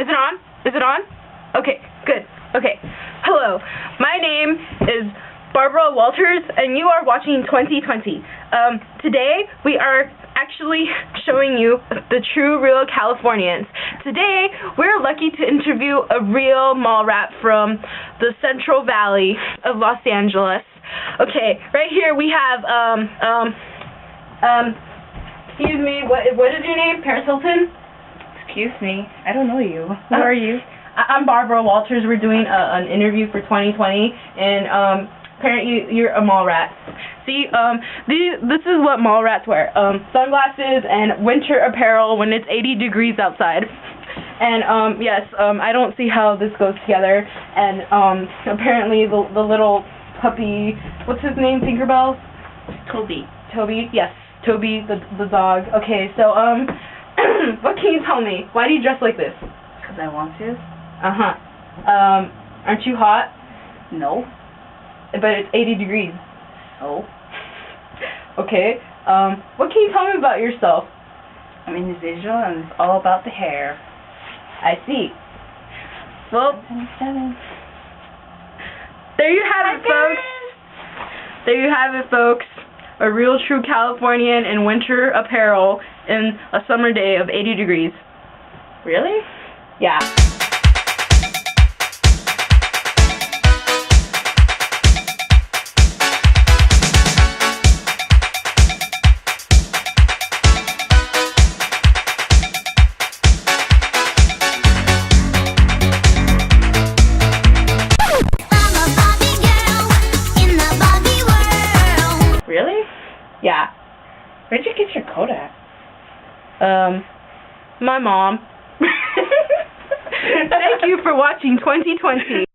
Is it on? Is it on? Okay, good. Okay. Hello. My name is Barbara Walters, and you are watching 2020. Today, we are actually showing you the true, real Californians. Today, we're lucky to interview a real mall rat from the Central Valley of Los Angeles. Okay, right here we have, excuse me, what is your name? Paris Hilton? Excuse me, I don't know you. Who are you? I'm Barbara Walters. We're doing an interview for 2020, and apparently you're a mall rat. See, this is what mall rats wear: sunglasses and winter apparel when it's 80 degrees outside. And yes, I don't see how this goes together. And apparently the little puppy, what's his name? Tinkerbell? Toby. Toby? Yes, Toby the dog. Okay, so what can you tell me? Why do you dress like this? Because I want to. Aren't you hot? No. But it's 80 degrees. So? Okay. What can you tell me about yourself? I'm individual and it's all about the hair. I see. Well, there you have it, folks. There you have it, folks. A real true Californian in winter apparel in a summer day of 80 degrees. Really? Yeah. Really? Yeah. Where'd you get your coat at? My mom. Thank you for watching 2020.